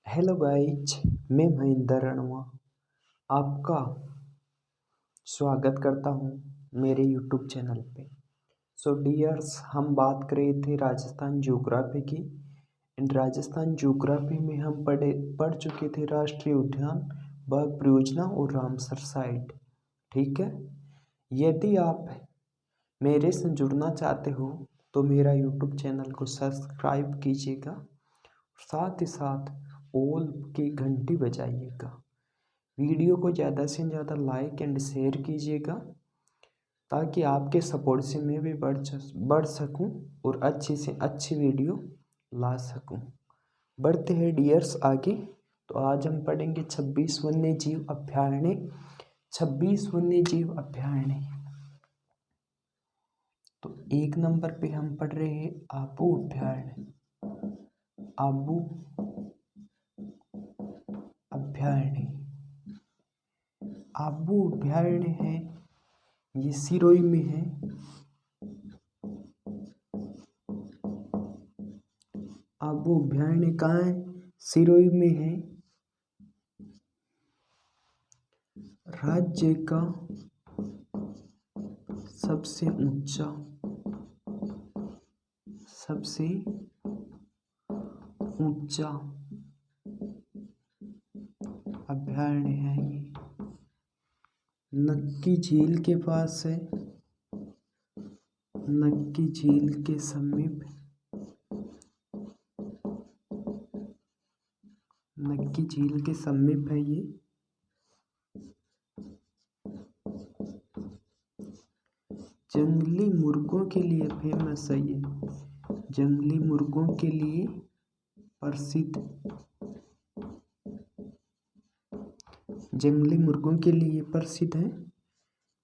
Hello guys, मैं महेंद्र रणवा आपका स्वागत करता हूँ मेरे यूट्यूब चैनल पे। सो डियर्स, हम बात कर रहे थे राजस्थान ज्योग्राफी की। एंड राजस्थान ज्योग्राफी में हम पढ़ चुके थे राष्ट्रीय उद्यान, बाघ परियोजना और रामसर साइट। ठीक है, यदि आप मेरे से जुड़ना चाहते हो तो मेरा यूट्यूब चैनल को सब्सक्राइब कीजिएगा, साथ ही साथ ऑल की घंटी बजाइएगा। वीडियो को ज़्यादा से ज़्यादा लाइक एंड शेयर कीजिएगा ताकि आपके सपोर्ट से मैं भी बढ़ सकूं और अच्छी से अच्छी वीडियो ला सकूं। बढ़ते हैं डियर्स आगे। तो आज हम पढ़ेंगे 26 वन्य जीव अभ्यारण्य। 26 वन्य जीव अभ्यारण्य। तो एक नंबर पे हम पढ़ रहे हैं आबू अभ्यारण्य। आबू अभ्यारण्य। आबू अभ्यारण्य है, ये सिरोही में है। आबू अभ्यारण्य कहाँ है? सिरोही में है। राज्य का सबसे ऊंचा अभ्यारण्य है। ये नक्की झील के पास है। नक्की झील के समीप, नक्की झील के समीप है ये। जंगली मुर्गों के लिए फेमस है ये। जंगली मुर्गों के लिए प्रसिद्ध, जंगली मुर्गों के लिए प्रसिद्ध है।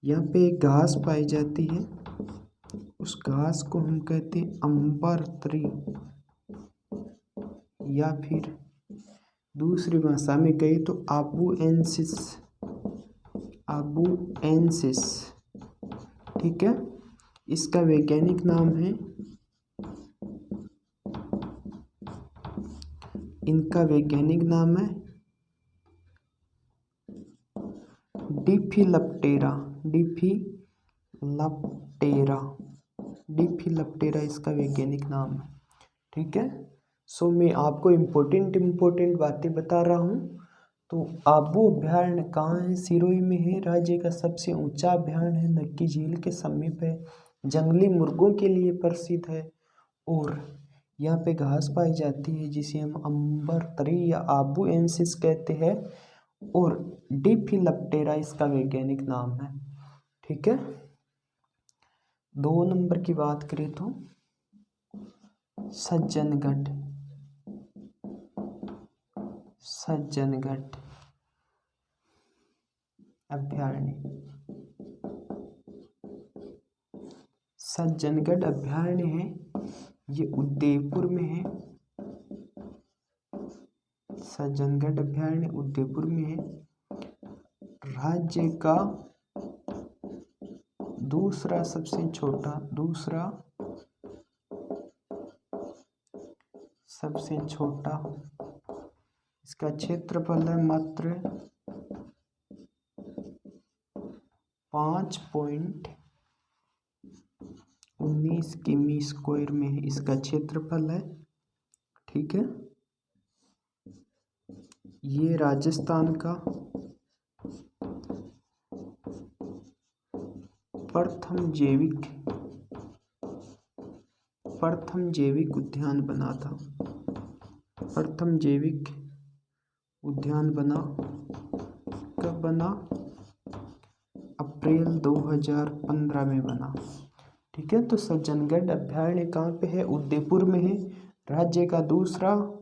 यहाँ पे एक घास पाई जाती है, उस घास को हम कहते हैं अंबर ट्री, या फिर दूसरी भाषा में कहे तो आबूएनसिस। आबूएनसिस, ठीक है। इसका वैज्ञानिक नाम है, इनका वैज्ञानिक नाम है डिफिलप्टेरा। डिफिलप्टेरा इसका वैज्ञानिक नाम है। ठीक है। सो मैं आपको इम्पोर्टेंट बातें बता रहा हूँ। तो आबू अभ्यारण्य कहाँ है? सिरोही में है। राज्य का सबसे ऊंचा अभ्यारण्य है, नक्की झील के समीप है। जंगली मुर्गों के लिए प्रसिद्ध है और यहाँ पे घास पाई जाती है जिसे हम अंबर ट्री या आबूएनसिस कहते हैं, और डिफिलप्टेरा इसका वैज्ञानिक नाम है। ठीक है। 2 नंबर की बात करें तो सज्जनगढ़ अभ्यारण्य। सज्जनगढ़ अभ्यारण्य है, ये उदयपुर में है। सज्जनगढ़ अभ्यारण्य उदयपुर में है। राज्य का दूसरा सबसे छोटा इसका क्षेत्रफल है मात्र 5.19 किमी स्क्वायर में है, इसका क्षेत्रफल है। ठीक है। ये राजस्थान का प्रथम जैविक उद्यान बना था। प्रथम जैविक उद्यान बना, कब बना? अप्रैल 2015 में बना। ठीक है। तो सज्जनगढ़ अभ्यारण्य कहाँ पे है? उदयपुर में है। राज्य का दूसरा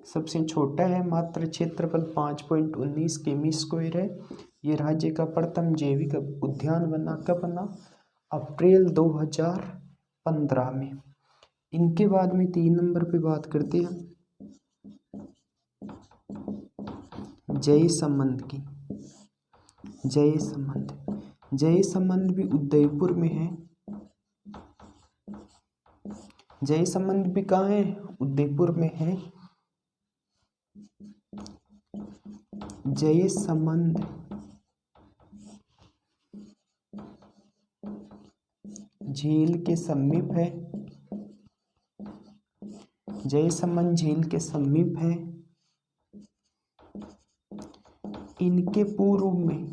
सबसे छोटा है, मात्र क्षेत्रफल 5.19 किमी स्क्वायर है। ये राज्य का प्रथम जैविक उद्यान बना, कब बना? अप्रैल 2015 में। इनके बाद में 3 नंबर पे बात करते हैं जयसमंद की। जयसमंद भी उदयपुर में है। जयसमंद भी कहाँ है? उदयपुर में है। जयसमंद झील के समीप है, जयसमंद झील के समीप है। इनके पूर्व में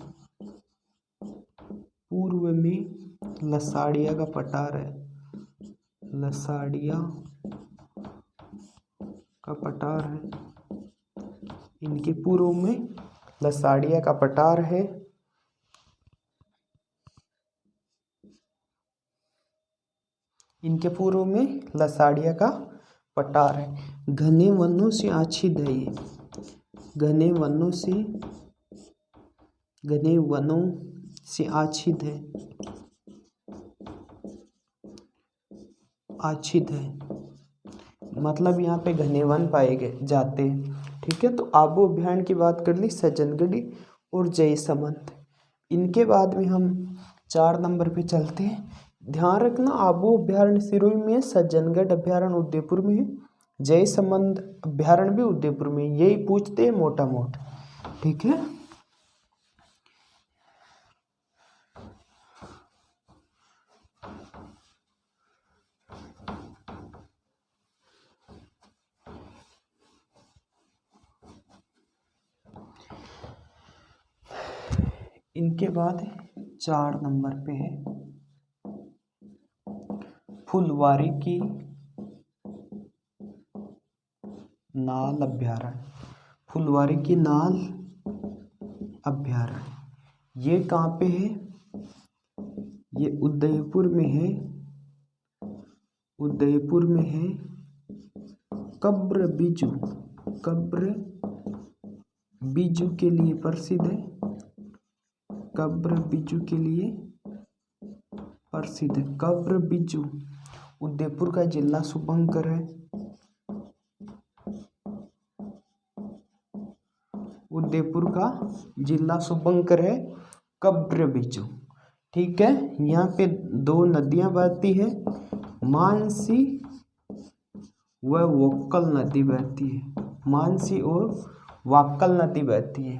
लसाड़िया का पठार है, लसाड़िया का पठार है। इनके पूर्व में लसाड़िया का पठार है। इनके पूर्व में लसाड़िया का पठार है। घने वनों से आच्छादित है ये, घने वनों से आच्छादित है, आच्छादित है मतलब यहाँ पे घने वन पाए गए जाते हैं। ठीक है, तो आबू अभ्यारण्य की बात कर ली, सज्जनगढ़ी और जयसमंद। इनके बाद में हम 4 नंबर पे चलते हैं। ध्यान रखना, आबू अभ्यारण्य सिरोही में है, सज्जनगढ़ अभ्यारण्य उदयपुर में है, जयसमंद अभ्यारण्य भी उदयपुर में, यही पूछते हैं मोटा मोटा। ठीक है, इनके बाद 4 नंबर पे है फुलवारी की नाल अभ्यारण्य। फुलवारी की नाल अभ्यारण्य ये कहाँ पे है? ये उदयपुर में है, उदयपुर में है। कब्र बिजू के लिए प्रसिद्ध है, कब्र बिजू के लिए प्रसिद्ध है। कब्र बिजू उदयपुर का जिला शुभंकर है, उदयपुर का जिला शुभंकर है कब्र बिजू। ठीक है, यहाँ पे 2 नदियां बहती है, मानसी व वक्कल नदी बहती है, मानसी और वाक्कल नदी बहती है,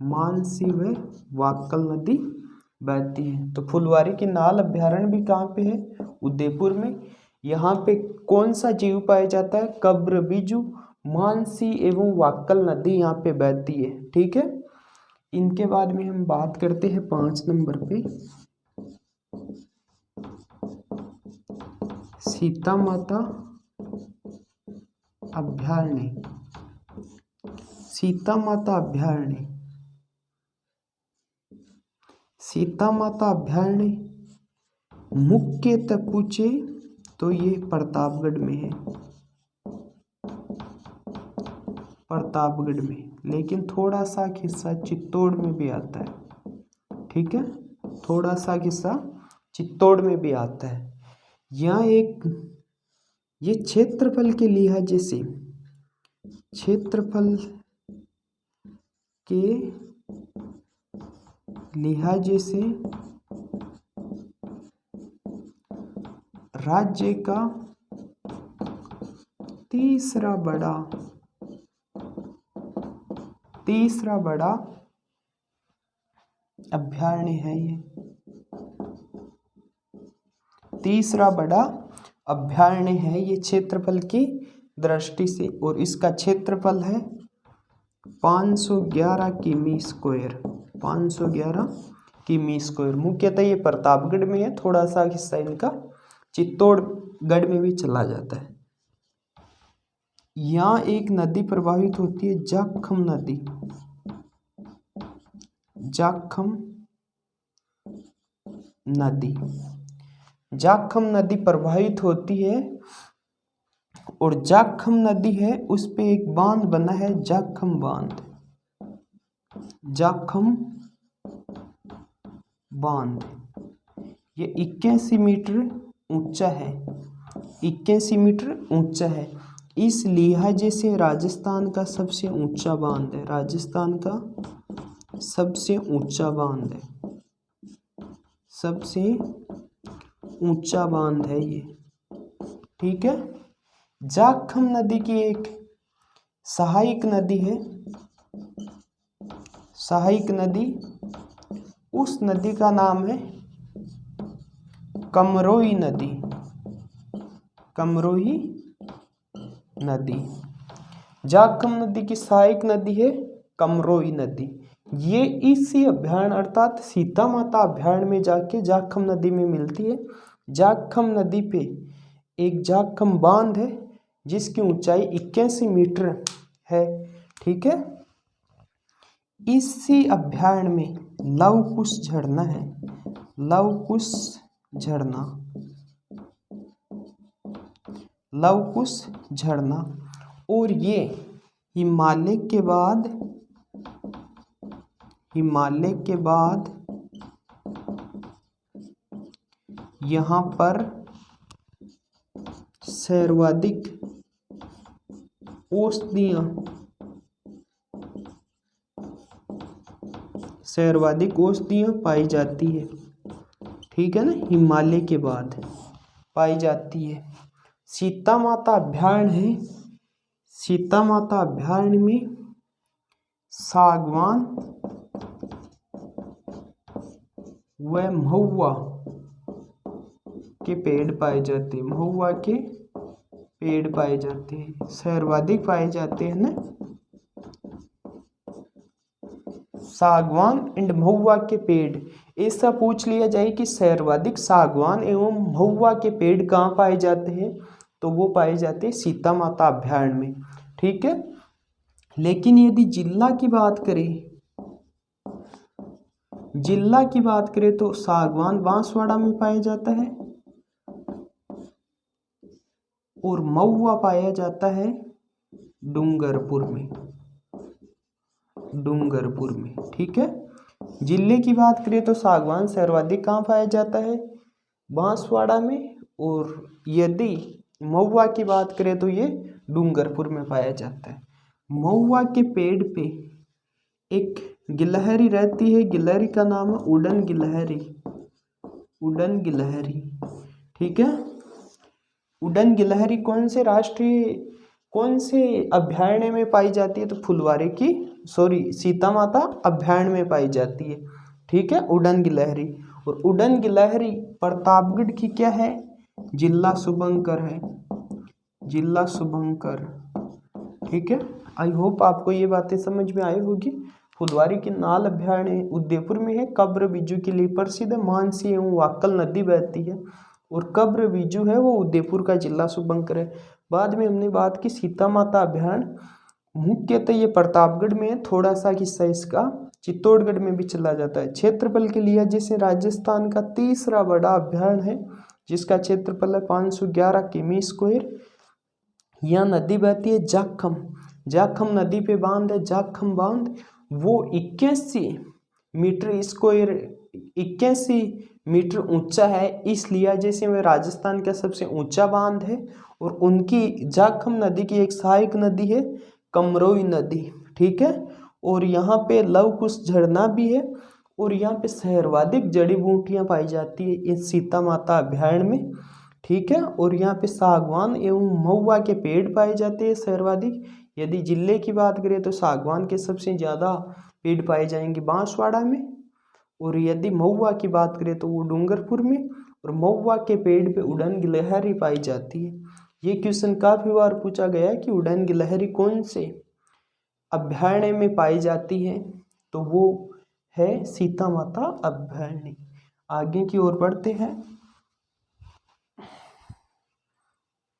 मानसी व वाक्कल नदी बहती है। तो फुलवारी की नाल अभ्यारण्य भी कहाँ पे है? उदयपुर में। यहाँ पे कौन सा जीव पाया जाता है? कब्र बिजू, मानसी एवं वाक्कल नदी यहाँ पे बहती है। ठीक है, इनके बाद में हम बात करते हैं 5 नंबर पे सीता माता अभ्यारण्य। सीता माता अभ्यारण्य, सीता माता अभ्यारण्य मुख्यतः पूछे तो ये प्रतापगढ़ में है, प्रतापगढ़ में, लेकिन थोड़ा सा हिस्सा चित्तौड़ में भी आता है। ठीक है, थोड़ा सा हिस्सा चित्तौड़ में भी आता है। यहाँ ये क्षेत्रफल के लिहाज से, क्षेत्रफल के लिहाज से राज्य का तीसरा बड़ा अभ्यारण्य है। ये तीसरा बड़ा अभ्यारण्य है ये क्षेत्रफल की दृष्टि से, और इसका क्षेत्रफल है 511 किमी स्क्वायर, 511 किमी स्क्वायर। मुख्यतः ये प्रतापगढ़ में है, थोड़ा सा हिस्सा इनका चित्तौड़गढ़ में भी चला जाता है। यहाँ एक नदी प्रवाहित होती है, जाखम नदी, जाखम नदी, जाखम नदी प्रवाहित होती है, और जाखम नदी है उस पे एक बांध बना है, जाखम बांध, जाखम बांध। ये 81 मीटर ऊंचा है, 81 मीटर ऊंचा है। इस लिहाजे से राजस्थान का सबसे ऊंचा बांध है, राजस्थान का सबसे ऊंचा बांध है, सबसे ऊंचा बांध है ये। ठीक है, जाखम नदी की एक सहायक नदी है, सहायक नदी, उस नदी का नाम है कमरोई नदी, कमरोई नदी। जाखम नदी की सहायक नदी है कमरोई नदी। ये इसी अभयारण्य अर्थात सीता माता अभयारण्य में जाके जाखम नदी में मिलती है। जाखम नदी पे एक जाखम बांध है जिसकी ऊंचाई 81 मीटर है। ठीक है, इसी अभयारण्य में लव कुश झरना है, लव कुश झरना, लव कुश झरना। और ये हिमालय के बाद, हिमालय के बाद यहाँ पर सर्वाधिक औषधियाँ, सर्वाधिक औषधियाँ पाई जाती है। ठीक है ना, हिमालय के बाद पाई जाती है। सीता माता अभयारण्य है, सीता माता अभयारण्य में सागवान व महुआ के पेड़ पाए जाते हैं, महुआ के पेड़ पाए जाते हैं, सर्वाधिक पाए जाते हैं ना, सागवान एंड महुआ के पेड़। ऐसा पूछ लिया जाए कि सर्वाधिक सागवान एवं महुआ के पेड़ कहाँ पाए जाते हैं, तो वो पाए जाते हैं सीता माता अभयारण्य में। ठीक है, लेकिन यदि जिला की बात करें, जिला की बात करें तो सागवान बांसवाड़ा में पाया जाता है और महुआ पाया जाता है डूंगरपुर में, डूंगरपुर में। ठीक है, जिले की बात करें तो सागवान सर्वाधिक कहाँ पाया जाता है, बांसवाड़ा में, और यदि महुआ की बात करें तो ये डूंगरपुर में पाया जाता है। महुआ के पेड़ पे एक गिलहरी रहती है, गिलहरी का नाम है उड़न गिलहरी, उड़न गिलहरी। ठीक है, उड़न गिलहरी कौन से राष्ट्रीय, कौन से अभयारण्य में पाई जाती है, तो फुलवारी की, सॉरी, सीता माता अभयारण्य में पाई जाती है। ठीक है, उड़न गिलहरी। और उड़न गिलहरी प्रतापगढ़ की क्या है, जिला शुभंकर है, जिला शुभंकर। ठीक है, आई होप आपको ये बातें समझ में आई होगी। फुलवारी की नाल अभयारण्य उदयपुर में है, कब्र बिज्जू के लिए प्रसिद्ध है, मानसी एवं वाक्कल नदी बहती है, और कब्र बिज्जू है वो उदयपुर का जिला शुभंकर है। बाद में हमने बात की सीता माता अभयारण्य, मुख्यतः ये प्रतापगढ़ में है, थोड़ा सा हिस्सा इसका चित्तौड़गढ़ में भी चला जाता है। क्षेत्रफल के लिए जैसे राजस्थान का तीसरा बड़ा अभयारण्य है जिसका क्षेत्रफल है 511 किमी स्क्वायर। यहाँ नदी बहती है जाखम, जाखम नदी पे बांध है, जाखम बांध, वो 81 मीटर स्क्वायर, 81 मीटर ऊंचा है, इसलिए जैसे वह राजस्थान का सबसे ऊंचा बांध है। और उनकी जाखम नदी की एक सहायक नदी है कमरोई नदी। ठीक है, और यहाँ पे लव कुश झरना भी है, और यहाँ पे सर्वाधिक जड़ी बूटियाँ पाई जाती है इस सीता माता अभयारण्य में। ठीक है, और यहाँ पे सागवान एवं महुआ के पेड़ पाए जाते हैं सर्वाधिक। यदि जिले की बात करें तो सागवान के सबसे ज़्यादा पेड़ पाए जाएंगे बांसवाड़ा में, और यदि महुआ की बात करें तो वो डूंगरपुर में, और महुआ के पेड़ पे उड़न गिलहरी पाई जाती है। ये क्वेश्चन काफ़ी बार पूछा गया है कि उड़न गिलहरी कौन से अभयारण्य में पाई जाती है, तो वो है सीता माता अभयारण्य। आगे की ओर बढ़ते हैं,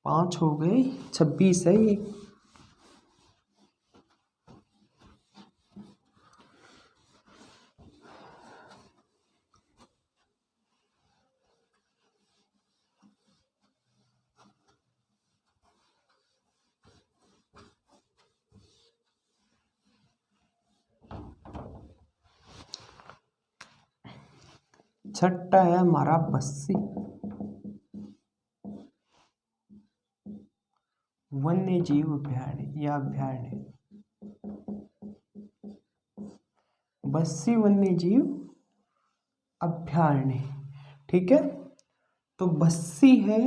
5 हो गए, 26 है ये। छठा है हमारा बस्सी वन्य जीव अभयारण्य या अभयारण्य, बस्सी वन्य जीव अभयारण्य। ठीक है, तो बस्सी है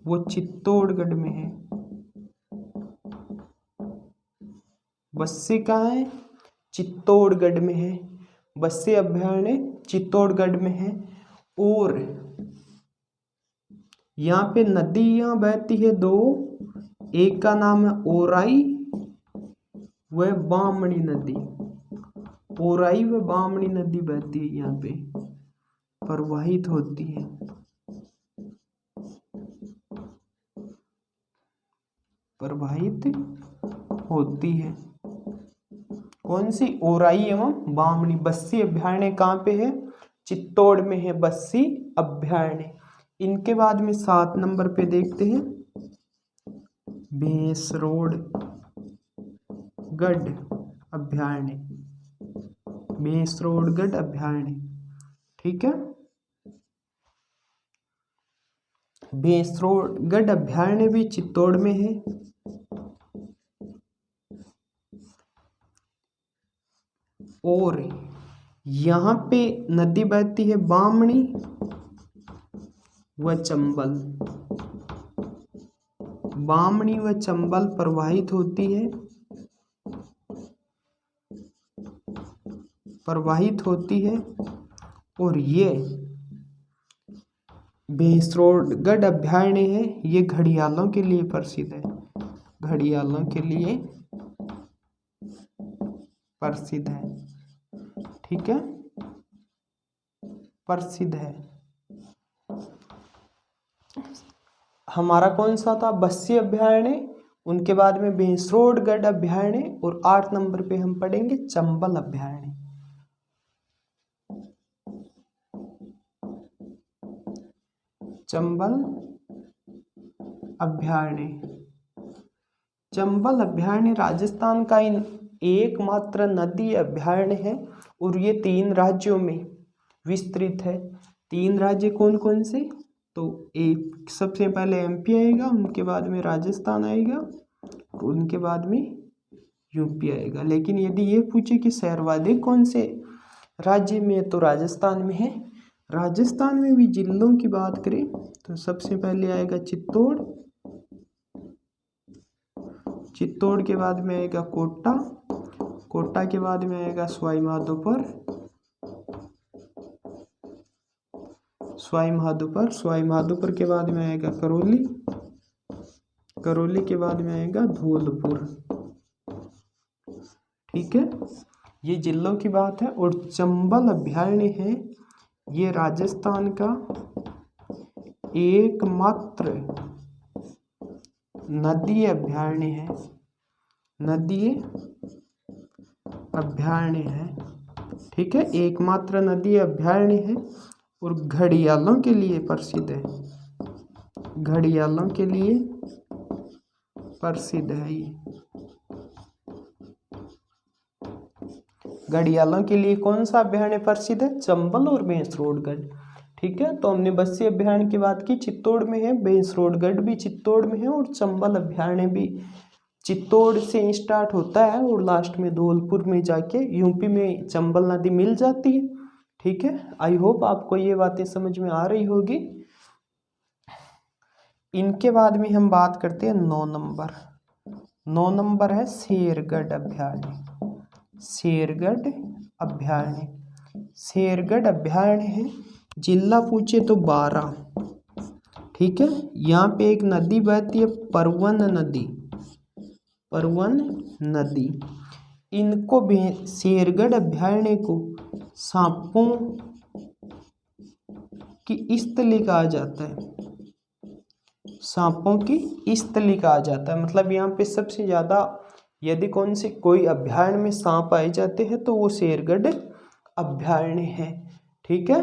वो चित्तौड़गढ़ में है। बस्सी कहाँ है? चित्तौड़गढ़ में है। बस्सी अभयारण्य चित्तौड़गढ़ में है। और यहाँ पे नदियां बहती है दो, एक का नाम है ओराई व बामणी नदी। ओराई व बामणी नदी बहती है, यहाँ पे प्रवाहित होती है। प्रवाहित होती है कौन सी? ओराई एवं बामणी। बस्सी अभयारण्य कहाँ पे है? चित्तौड़ में है बस्सी अभयारण्य। इनके बाद में 7 नंबर पे देखते हैं भेंसरोडगढ़ अभयारण्य। भेंसरोडगढ़ अभयारण्य, ठीक है। भेंसरोडगढ़ अभयारण्य भी चित्तौड़ में है। और यहाँ पे नदी बहती है बामणी व चंबल। बामणी व चंबल प्रवाहित होती है, प्रवाहित होती है। और ये भेंसरोडगढ़ अभयारण्य है, ये घड़ियालों के लिए प्रसिद्ध है। घड़ियालों के लिए प्रसिद्ध है, ठीक है, प्रसिद्ध है। हमारा कौन सा था? बस्सी अभयारण्य। उनके बाद में भेंसरोडगढ़ अभयारण्य। और 8 नंबर पे हम पढ़ेंगे चंबल अभयारण्य। चंबल अभयारण्य। चंबल अभयारण्य राजस्थान का एकमात्र नदी अभयारण्य है और ये 3 राज्यों में विस्तृत है। 3 राज्य कौन कौन से? तो एक सबसे पहले एमपी आएगा, उनके बाद में राजस्थान आएगा और उनके बाद में यूपी आएगा। लेकिन यदि ये पूछे कि सर्वाधिक कौन से राज्य में, तो राजस्थान में है। राजस्थान में भी जिलों की बात करें तो सबसे पहले आएगा चित्तौड़। चित्तौड़ के बाद में आएगा कोटा। कोटा के बाद में आएगा सवाई माधोपुर। सवाई माधोपुर। सवाई माधोपुर के बाद में आएगा करौली। करौली के बाद में आएगा धौलपुर, ठीक है। ये जिलों की बात है। और चंबल अभयारण्य है, ये राजस्थान का एकमात्र नदी अभयारण्य है। नदी अभयारण्य है, ठीक है, एकमात्र नदी अभयारण्य है। और घड़ियालों के लिए प्रसिद्ध है। घड़ियालों के लिए प्रसिद्ध है ये। घड़ियालों के लिए कौन सा अभयारण्य प्रसिद्ध है? चंबल और भेंसरोडगढ़, ठीक है। तो हमने बस्सी अभयारण्य की बात की, चित्तौड़ में है। भेंसरोडगढ़ भी चित्तौड़ में है। और चंबल अभयारण्य भी चित्तौड़ से स्टार्ट होता है और लास्ट में धौलपुर में जाके यूपी में चंबल नदी मिल जाती है, ठीक है। आई होप आपको ये बातें समझ में आ रही होगी। इनके बाद में हम बात करते हैं 9 नंबर। 9 नंबर है शेरगढ़ अभयारण्य। शेरगढ़ अभयारण्य। शेरगढ़ अभयारण्य है, जिला पूछे तो 12, ठीक है। यहाँ पे एक नदी बहती है परवन नदी। परवन नदी। इनको भी शेरगढ़ अभयारण्य को सांपों की स्थली कहा जाता है। सांपों की स्थली कहा जाता है। मतलब यहाँ पे सबसे ज्यादा यदि कौन से कोई अभयारण्य में सांप पाए जाते हैं तो वो शेरगढ़ अभयारण्य है, ठीक है।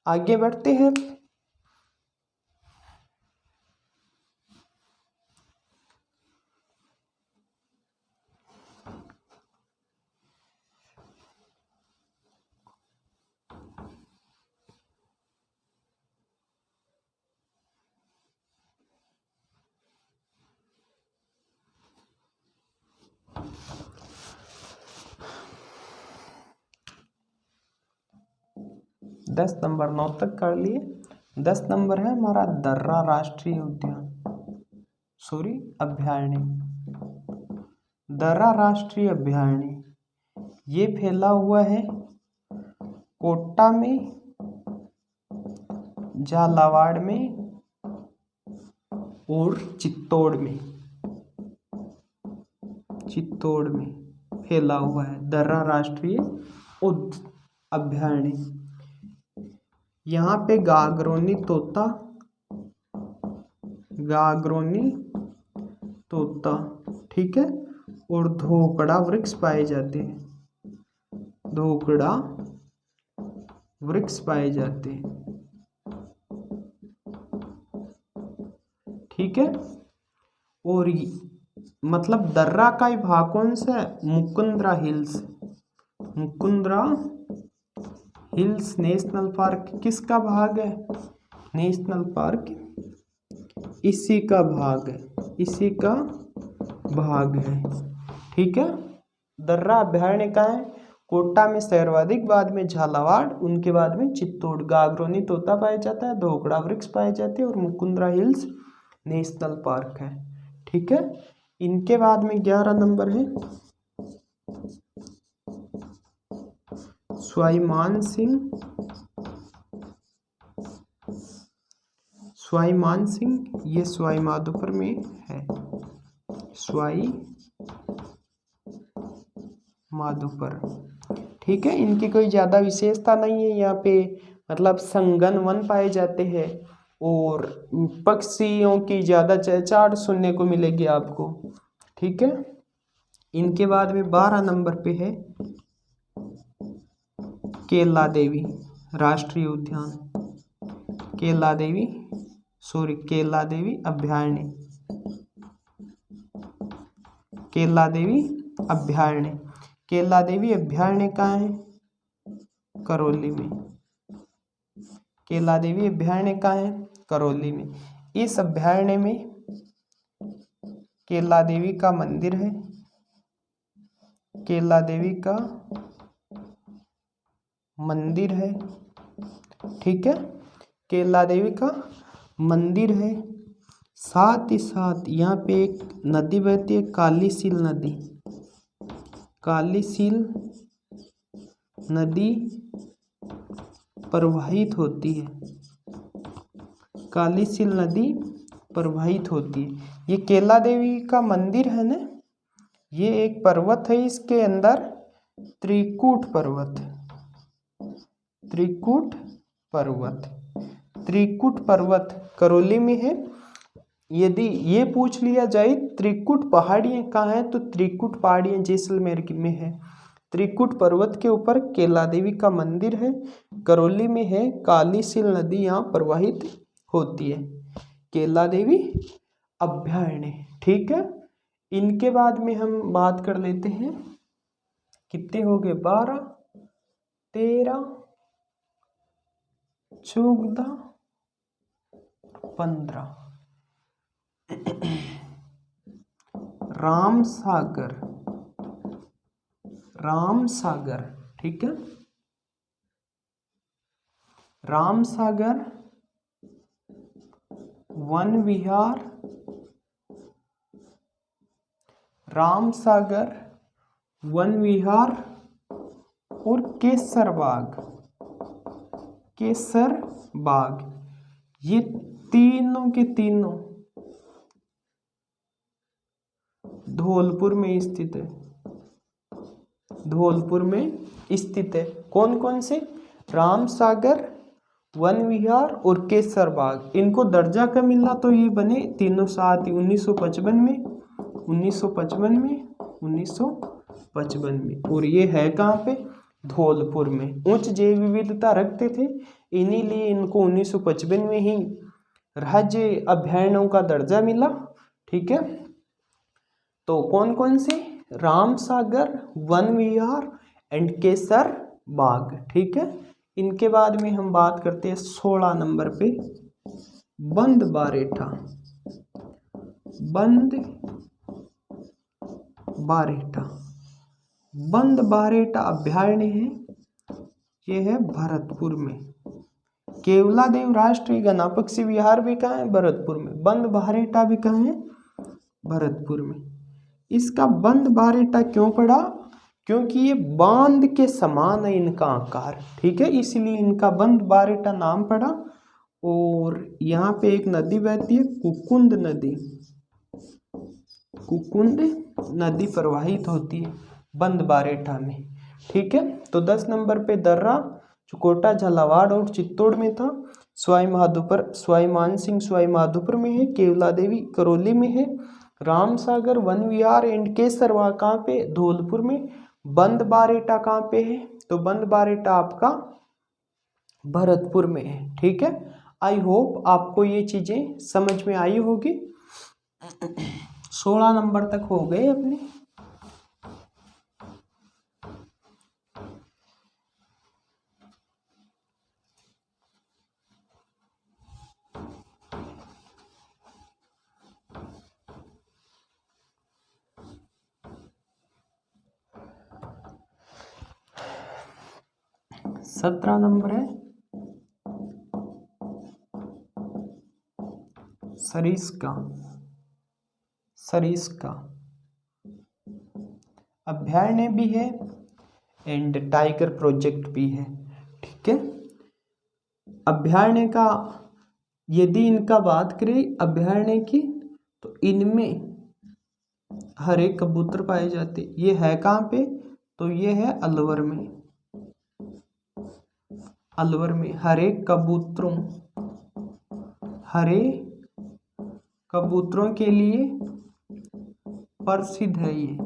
आगे बढ़ते हैं। दस नंबर 9 तक कर लिए। 10 नंबर है हमारा दर्रा राष्ट्रीय उद्यान, सॉरी अभयारण्य। दर्रा राष्ट्रीय अभयारण्य ये फैला हुआ है कोटा में, झालावाड़ में और चित्तौड़ में फैला हुआ है दर्रा राष्ट्रीय अभयारण्य। यहाँ पे गागरोनी तोता, ठीक है, और धोकड़ा वृक्ष पाए जाते हैं, ठीक है। और मतलब दर्रा का ही भाग कौन सा है? मुकुंदरा हिल्स नेशनल पार्क किसका भाग है? नेशनल पार्क इसी का भाग है, ठीक है। दर्रा अभयारण्य का है कोटा में सर्वाधिक, बाद में झालावाड़, उनके बाद में चित्तौड़। गागरोनी तोता पाया जाता है, धोकड़ा वृक्ष पाए जाते हैं और मुकुंदरा हिल्स नेशनल पार्क है, ठीक है। इनके बाद में 11 नंबर है स्वाभिमान सिंह, ये सवाई माधोपुर में है, सवाई माधोपुर, ठीक है। इनकी कोई ज़्यादा विशेषता नहीं है, यहाँ पे मतलब संघन वन पाए जाते हैं और पक्षियों की ज़्यादा चहचहाट सुनने को मिलेगी आपको, ठीक है। इनके बाद में 12 नंबर पे है केला देवी राष्ट्रीय उद्यान, केला देवी अभयारण्य, केला देवी अभयारण्य कहाँ है? करौली में। केला देवी अभयारण्य कहाँ है? करौली में। इस अभयारण्य में केला देवी का मंदिर है, ठीक है। केला देवी का मंदिर है, साथ ही साथ यहाँ पे एक नदी बहती है, कालीसील नदी प्रवाहित होती है, ये केला देवी का मंदिर है ना, ये एक पर्वत है, इसके अंदर त्रिकूट पर्वत करौली में है। यदि ये पूछ लिया जाए त्रिकूट पहाड़ियाँ कहाँ है, तो त्रिकूट पहाड़ियाँ जैसलमेर में है। त्रिकूट पर्वत के ऊपर केला देवी का मंदिर है, करौली में है, कालीसील नदी यहाँ प्रवाहित होती है, केला देवी अभयारण्य, ठीक है। इनके बाद में हम बात कर लेते हैं, कितने हो गए? 12, 13, 14, 15। रामसागर, ठीक है। रामसागर वन विहार, और केसर बाग, ये तीनों के तीनों धौलपुर में स्थित है। कौन कौन से? रामसागर, वन विहार और केसर बाग। इनको दर्जा कब मिला? तो ये बने तीनों साथ ही 1955 में, और ये है कहाँ पे? धौलपुर में। उच्च जैव विविधता रखते थे, इन्हीं लिए इनको 1955 में ही राज्य अभयारण्यों का दर्जा मिला, ठीक है। तो कौन कौन से? रामसागर, वन विहार एंड केसर बाग, ठीक है। इनके बाद में हम बात करते हैं 16 नंबर पे बंद बारेटा अभयारण्य है, ये है भरतपुर में, केवलादेव राष्ट्रीय गणा पक्षी विहार भी कहाँ है? भरतपुर में। बंद बारेटा भी कहाँ है? भरतपुर में। इसका बंद बारेटा क्यों पड़ा? क्योंकि ये बांध के समान है इनका आकार, ठीक है, इसलिए इनका बंद बारेटा नाम पड़ा। और यहाँ पे एक नदी बहती है, कुकुंद नदी। कुकुंद नदी प्रवाहित होती है बंद बारेठा में, ठीक है। तो 10 नंबर पे दर्रा जो कोटा, झालावाड़ और चित्तौड़ में था। सवाई मानसिंह सवाई माधोपुर में है। केवलादेवी करौली में है। रामसागर वन विहार एंड केसरवा कहाँ पे? धौलपुर में। बंद बारेटा कहाँ पे है? तो बंद बारेटा आपका भरतपुर में है, ठीक है। आई होप आपको ये चीजें समझ में आई होगी। 16 नंबर तक हो गए अपने। सत्रह नंबर है सरिस्का। सरिस्का अभयारण्य भी है एंड टाइगर प्रोजेक्ट भी है, ठीक है। अभयारण्य का यदि इनका बात करें अभयारण्य की, तो इनमें हरे कबूतर पाए जाते। ये है कहाँ पे? तो ये है अलवर में। अलवर में हरे कबूतरों के लिए प्रसिद्ध है। ये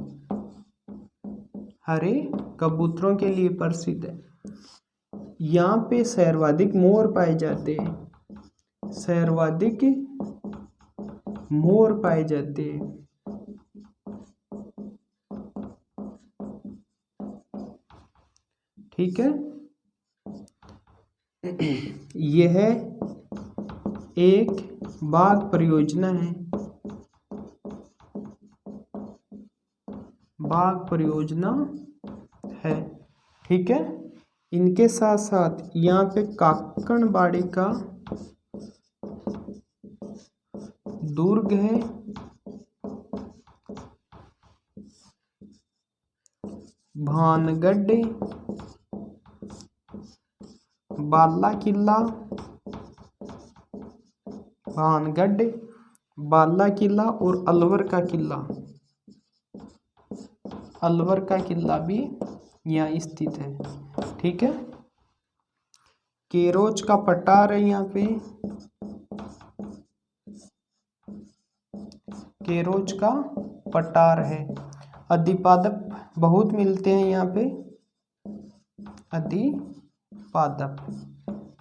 हरे कबूतरों के लिए प्रसिद्ध है। यहाँ पे सर्वाधिक मोर पाए जाते हैं। सर्वाधिक मोर पाए जाते हैं, ठीक है। यह एक बाघ परियोजना है। बाघ परियोजना है, ठीक है। इनके साथ साथ यहाँ पे काकणबाड़ी का दुर्ग है। भानगढ़, बाला किला, भानगढ़, बाला किला और अलवर का किला। अलवर का किला भी यहाँ स्थित है, ठीक है। केरोच का पठार है यहाँ पे। केरोच का पठार है। अधिपादप बहुत मिलते हैं यहाँ पे। अधिपादप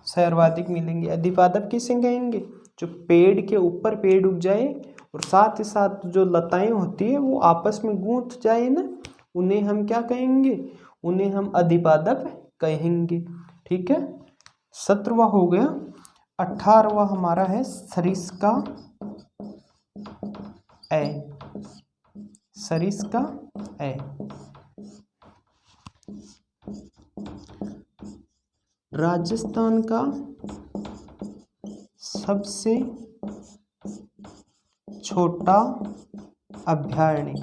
सर्वाधिक मिलेंगे। अधिपादप किसे कहेंगे? जो पेड़ के ऊपर पेड़ उग जाए और साथ ही साथ जो लताएं होती है वो आपस में गूंथ जाए ना, उन्हें हम क्या कहेंगे? उन्हें हम अधिपादप कहेंगे, ठीक है। 17वां हो गया। 18वां हमारा है सरिस्का ए। सरिस्का ए राजस्थान का सबसे छोटा अभयारण्य।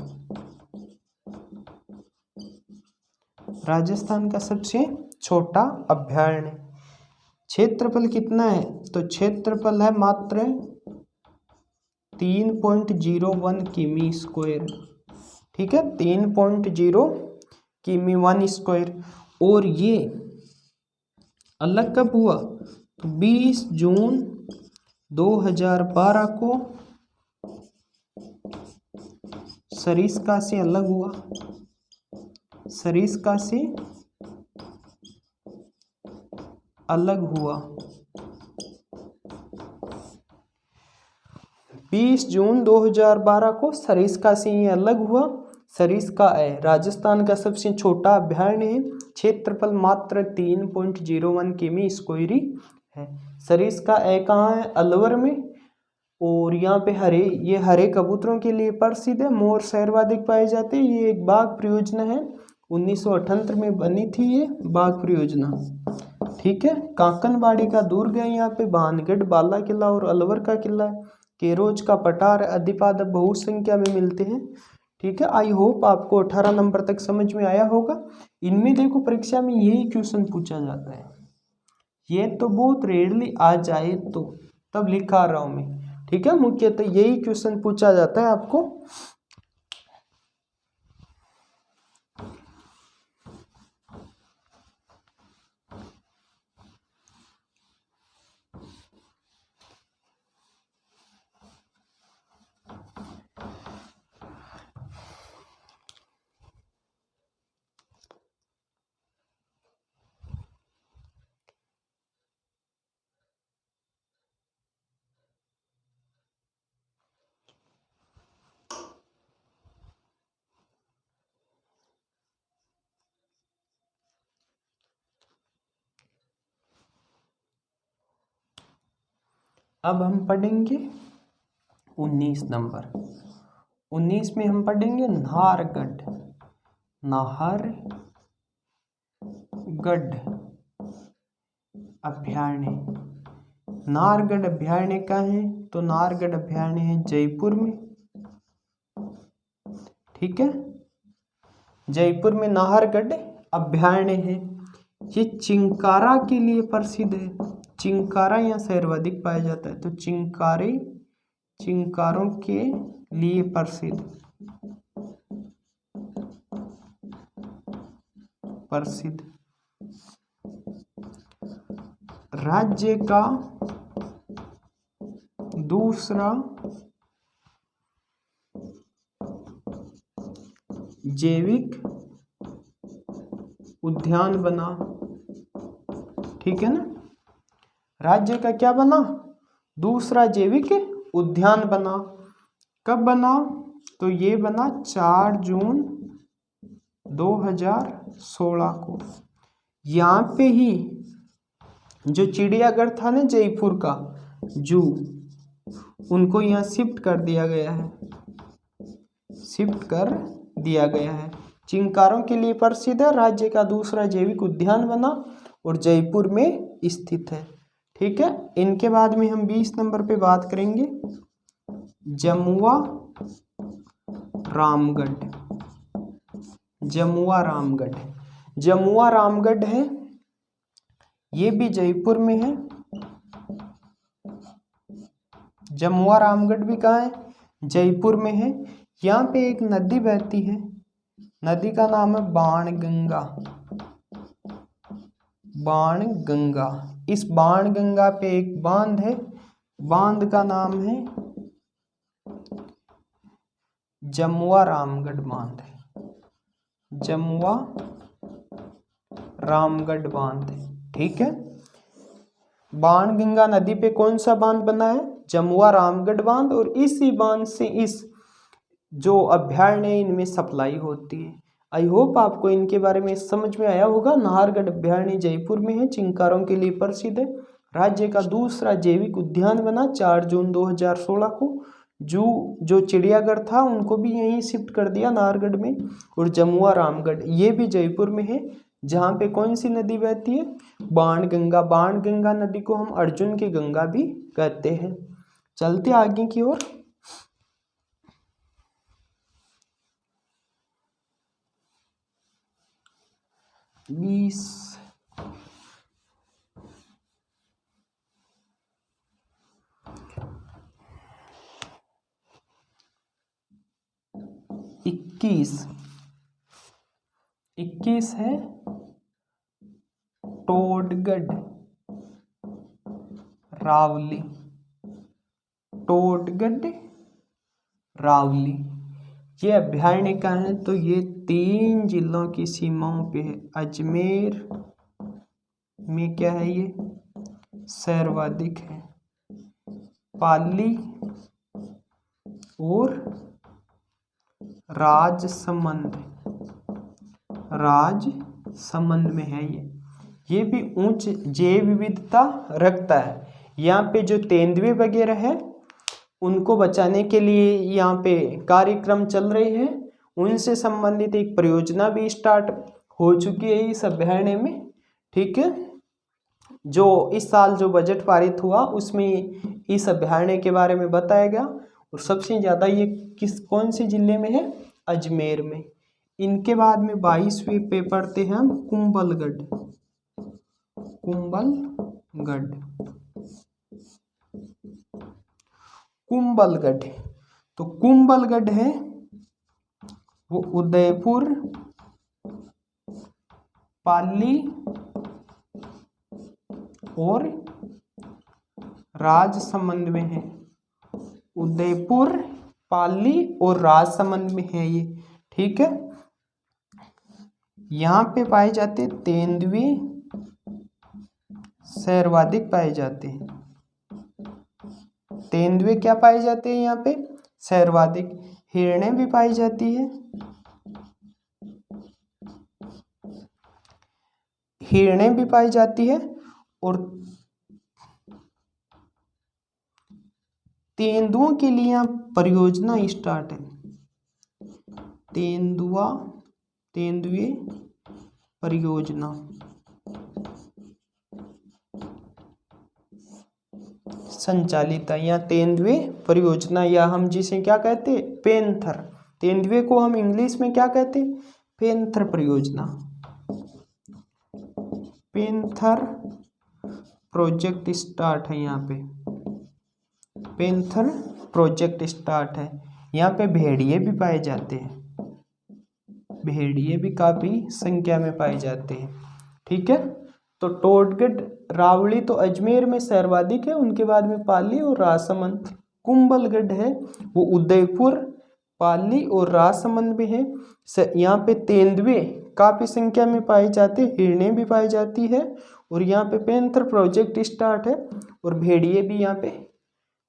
राजस्थान का सबसे छोटा अभयारण्य। क्षेत्रफल कितना है? तो क्षेत्रफल है मात्र 3.01 किमी स्क्वायर, ठीक है। 3.0 किमी 1 स्क्वायर। और ये अलग कब हुआ? तो 20 जून 2012 को सरिस्का से अलग हुआ। सरिस्का से अलग हुआ 20 जून 2012 को सरिस्का से ये अलग हुआ। सरिस्का है राजस्थान का सबसे छोटा अभयारण्य है। क्षेत्रफल मात्र 3.01 किमी स्क्वायर है। सरिस्का है कहाँ है? अलवर में। और यहाँ पे ये हरे कबूतरों के लिए प्रसिद्ध है। मोर सर्वाधिक पाए जाते हैं। ये एक बाघ परियोजना है। 1978 में बनी थी ये बाघ परियोजना, ठीक है। कांकनबाड़ी का दुर्ग है यहाँ पे, भानगढ़ बाला किला और अलवर का किला है, केरोज का पठार, अधिपाद बहुत संख्या में मिलते हैं। ठीक है, आई होप आपको 18 नंबर तक समझ में आया होगा। इनमें देखो परीक्षा में यही क्वेश्चन पूछा जाता है, ये तो बहुत रेयरली आ जाए तो तब लिखा रहा हूँ मैं। ठीक है, मुख्यतः यही क्वेश्चन पूछा जाता है आपको। अब हम पढ़ेंगे 19 नंबर। 19 में हम पढ़ेंगे नाहरगढ़। नाहरगढ़ अभयारण्य। नाहरगढ़ अभयारण्य का है तो नाहरगढ़ अभयारण्य है जयपुर में। ठीक है, जयपुर में नाहरगढ़ अभयारण्य है। ये चिंकारा के लिए प्रसिद्ध है। चिंकारा यहाँ सर्वाधिक पाया जाता है, तो चिंकारों के लिए प्रसिद्ध। राज्य का दूसरा जैविक उद्यान बना। ठीक है ना, राज्य का क्या बना? दूसरा जैविक उद्यान बना। कब बना? तो ये बना 4 जून 2016 को। यहाँ पे ही जो चिड़ियाघर था ना जयपुर का जू, उनको यहाँ शिफ्ट कर दिया गया है। चिंकारों के लिए प्रसिद्ध है, राज्य का दूसरा जैविक उद्यान बना और जयपुर में स्थित है। ठीक है, इनके बाद में हम 20 नंबर पे बात करेंगे जमुआ रामगढ़ है, ये भी जयपुर में है। जमुआ रामगढ़ भी कहाँ है? जयपुर में है। यहाँ पे एक नदी बहती है, नदी का नाम है बाणगंगा। इस बाणगंगा पे एक बांध है, बांध का नाम है जमुआ रामगढ़ बांध। जमुआ रामगढ़ बांध। ठीक है, बाणगंगा नदी पे कौन सा बांध बना है? जमुआ रामगढ़ बांध। और इसी बांध से इस जो अभयारण्य इनमें सप्लाई होती है। आई होप आपको इनके बारे में समझ में आया होगा। नाहरगढ़ अभयारण्य जयपुर में है, चिंकारों के लिए प्रसिद्ध है, राज्य का दूसरा जैविक उद्यान बना 4 जून 2016 को। जो चिड़ियाघर था उनको भी यहीं शिफ्ट कर दिया नाहरगढ़ में। और जमुआ रामगढ़ ये भी जयपुर में है, जहाँ पे कौन सी नदी बहती है? बाणगंगा। बाणगंगा नदी को हम अर्जुन की गंगा भी कहते हैं। चलते आगे की ओर। इक्कीस है टोडगढ़ रावली। ये अभयारण्य का है तो ये 3 जिलों की सीमाओं पे है। अजमेर में क्या है? ये सर्वाधिक है, पाली और राजसमंद में है। ये भी उच्च जैव विविधता रखता है। यहाँ पे जो तेंदुए वगैरह है उनको बचाने के लिए यहाँ पे कार्यक्रम चल रहे हैं। उनसे संबंधित एक परियोजना भी स्टार्ट हो चुकी है इस अभयारण्य में। ठीक है, जो इस साल जो बजट पारित हुआ उसमें इस अभ्यारण्य के बारे में बताया गया। और सबसे ज़्यादा ये कौन से जिले में है? अजमेर में। इनके बाद में 22वें पे पढ़ते हैं हम कुंभलगढ़। कुंभलगढ़ तो कुंभलगढ़ है वो उदयपुर, पाली और राजसमंद में है। उदयपुर, पाली और राजसमंद में है ये, ठीक है। यहाँ पे पाए जाते तेंदुए सर्वाधिक पाए जाते हैं। तेंदुए क्या पाए जाते हैं यहाँ पे? सर्वाधिक। हिरणे भी पाई जाती है, हिरणे भी पाई जाती है। और तेंदुओं के लिए यहाँ परियोजना स्टार्ट है। तेंदुए परियोजना संचालित है। यहाँ तेंदुए परियोजना, या हम जिसे क्या कहते हैं? पेंथर। तेंदुए को हम इंग्लिश में क्या कहते हैं? पेंथर परियोजना। पेंथर प्रोजेक्ट स्टार्ट है यहाँ पे। पेंथर प्रोजेक्ट स्टार्ट है। यहाँ पे भेड़िए भी पाए जाते हैं, भेड़िए भी काफी संख्या में पाए जाते हैं, ठीक है। तो टोडगढ़, रावड़ी तो अजमेर में सर्वाधिक है, उनके बाद में पाली और राजसमंद। कुंभलगढ़ है वो उदयपुर, पाली और राजसमंद में है। यहाँ पे तेंदुए काफी संख्या में पाए जाते हैं, हिरणे भी पाई जाती है। और यहाँ पे पेंथर प्रोजेक्ट स्टार्ट है और भेड़िए भी यहाँ पे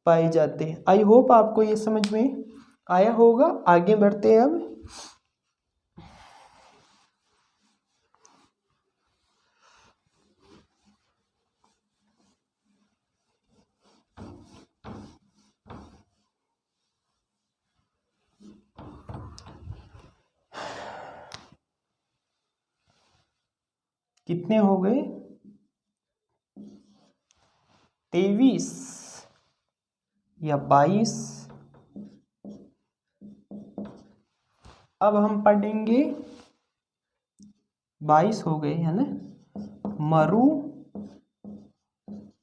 पाए जाते हैं। आई होप आपको ये समझ में आया होगा। आगे बढ़ते हैं अब। कितने हो गए? 23 या 22। अब हम पढ़ेंगे, 22 हो गए है ना, मरु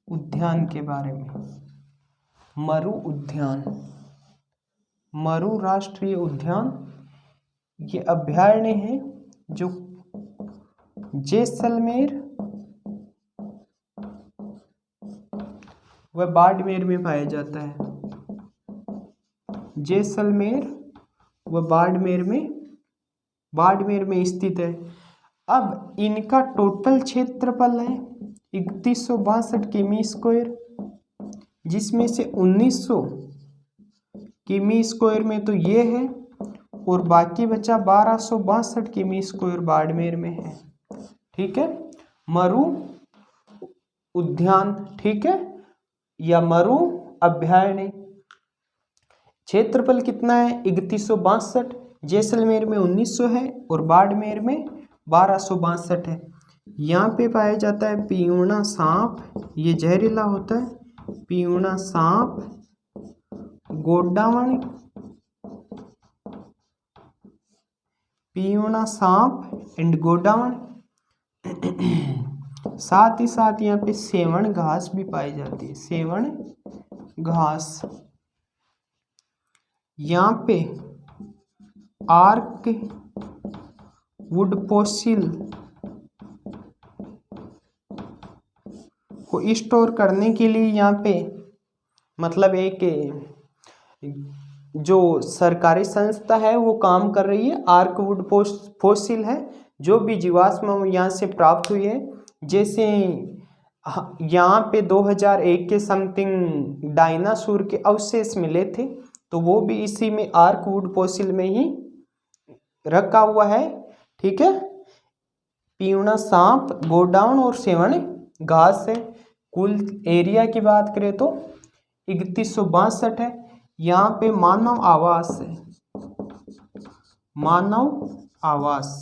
उद्यान के बारे में। मरु उद्यान, मरु राष्ट्रीय उद्यान, ये अभयारण्य है जो जैसलमेर व बाड़मेर में पाया जाता है। जैसलमेर व बाड़मेर में स्थित है। अब इनका टोटल क्षेत्रफल है 3162 किमी स्क्वायर, जिसमें से 1900 किमी स्क्वायर में तो ये है और बाकी बचा 1262 किमी स्क्वायर बाड़मेर में है, ठीक है। मरु उद्यान, ठीक है, या मरु अभयारण्य। क्षेत्रफल कितना है? 3162। जैसलमेर में 1900 है और बाड़मेर में 1262 है। यहाँ पे पाया जाता है पियूना सांप, ये जहरीला होता है। पियूना सांप, गोडावण, पियूना सांप एंड गोडावण। साथ ही साथ यहाँ पे सेवण घास भी पाई जाती है, सेवण घास। यहाँ पे आर्क वुड फॉसिल को स्टोर करने के लिए यहाँ पे मतलब एक जो सरकारी संस्था है वो काम कर रही है। आर्क वुड फॉसिल है, जो भी जीवाश्म यहाँ से प्राप्त हुई है। जैसे यहाँ पे 2001 के समथिंग डायनासोर के अवशेष मिले थे, तो वो भी इसी में आर्क वुड फॉसिल में ही रखा हुआ है, ठीक है। पियूना सांप, गोडाउन और सेवण घास है। कुल एरिया की बात करें तो 3162 है। यहाँ पे मानव आवास है, मानव आवास,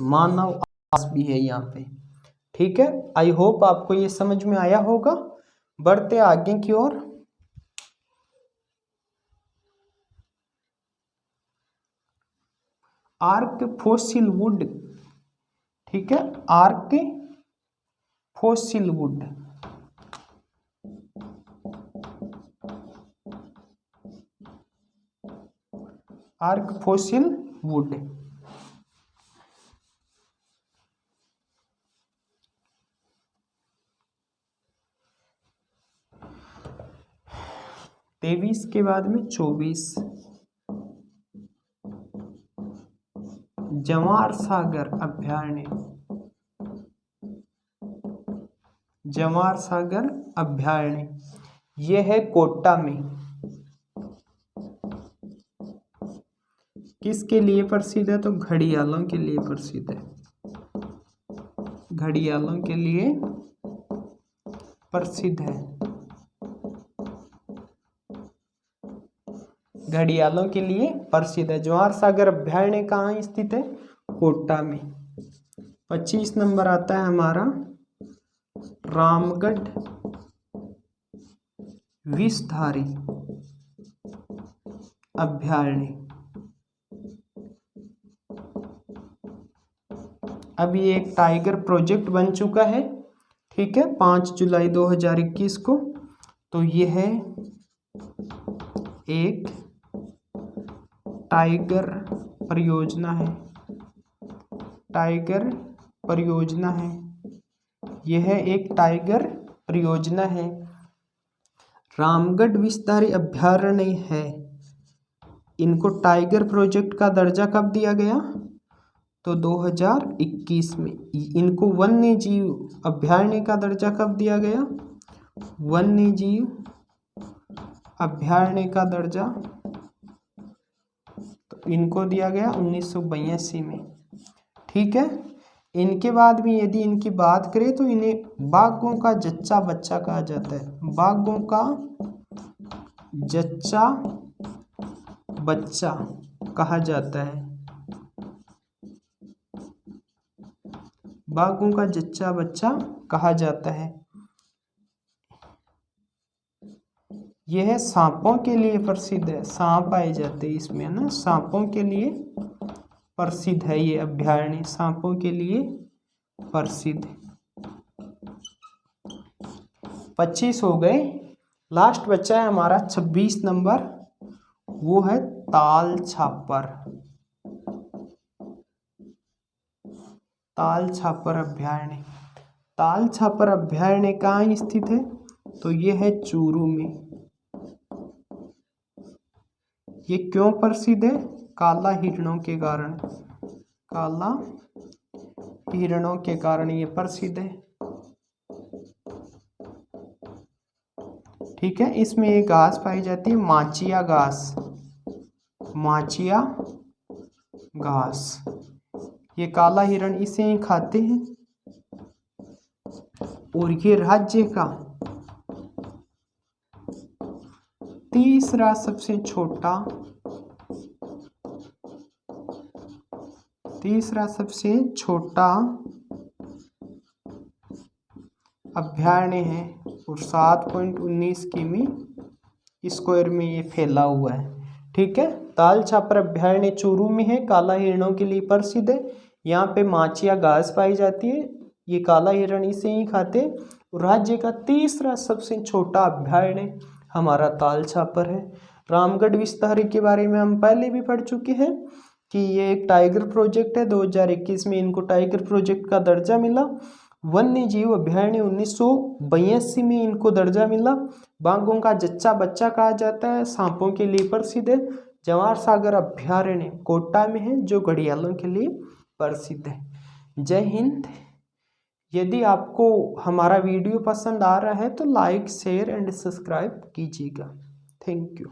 मानव घास भी है यहाँ पे। ठीक है, आई होप आपको ये समझ में आया होगा। बढ़ते आगे की ओर। आर्क फॉसिल वुड, ठीक है, arc fossil would. Arc fossil would तेईस के बाद में 24 जवार सागर अभयारण्य, जवार सागर अभयारण्य यह है कोटा में। किसके लिए प्रसिद्ध है? तो घड़ियालों के लिए प्रसिद्ध है, घड़ियालों के लिए प्रसिद्ध है, घड़ियालों के लिए प्रसिद्ध है। जवार सागर अभयारण्य कहाँ स्थित है? कोटा में। 25 नंबर आता है हमारा रामगढ़ विषधारी अभयारण्य। अब ये एक टाइगर प्रोजेक्ट बन चुका है, ठीक है, 5 जुलाई 2021 को। तो ये है एक टाइगर परियोजना है, टाइगर परियोजना है, यह एक टाइगर परियोजना है। रामगढ़ विषधारी अभयारण्य है। इनको टाइगर प्रोजेक्ट का दर्जा कब दिया गया? तो 2021 में। इनको वन्य जीव अभयारण्य का दर्जा कब दिया गया? वन्य जीव अभयारण्य का दर्जा तो इनको दिया गया 1982 में। ठीक है, इनके बाद भी यदि इनकी बात करें तो इन्हें बाघों का जच्चा बच्चा कहा जाता है, बाघों का जच्चा बच्चा कहा जाता है, बाघों का जच्चा बच्चा कहा जाता है। यह सांपों के लिए प्रसिद्ध है, सांप पाए जाते हैं इसमें ना, सांपों के लिए प्रसिद्ध है ये अभयारण्य, सांपों के लिए प्रसिद्ध। 25 हो गए, लास्ट बच्चा है हमारा 26 नंबर, वो है ताल छापर, ताल छापर अभयारण्य। ताल छापर अभयारण्य कहाँ स्थित है? तो ये है चूरू में। ये क्यों प्रसिद्ध है? काला हिरणों के कारण, काला हिरणों के कारण ये प्रसिद्ध है। ठीक है, इसमें एक घास पाई जाती है माचिया घास, माचिया घास, ये काला हिरण इसे ही खाते हैं। और ये राज्य का तीसरा सबसे छोटा, तीसरा सबसे छोटा अभयारण्य है और 7.19 किमी स्क्वायर में ये फैला हुआ है। ठीक है, ताल छापर अभयारण्य चूरू में है, काला हिरणों के लिए प्रसिद्ध है। यहाँ पे माचिया घास पाई जाती है, ये काला हिरण इसे ही खाते। राज्य का तीसरा सबसे छोटा अभयारण्य हमारा ताल छापर है। रामगढ़ विषधारी के बारे में हम पहले भी पढ़ चुके हैं कि ये एक टाइगर प्रोजेक्ट है, 2021 में इनको टाइगर प्रोजेक्ट का दर्जा मिला। वन्य जीव अभयारण्य 1982 में इनको दर्जा मिला। बाघों का जच्चा बच्चा कहा जाता है, सांपों के लिए प्रसिद्ध है। जवार सागर अभयारण्य कोटा में है, जो घड़ियालों के लिए प्रसिद्ध है। जय हिंद। यदि आपको हमारा वीडियो पसंद आ रहा है तो लाइक, शेयर एंड सब्सक्राइब कीजिएगा। Thank you.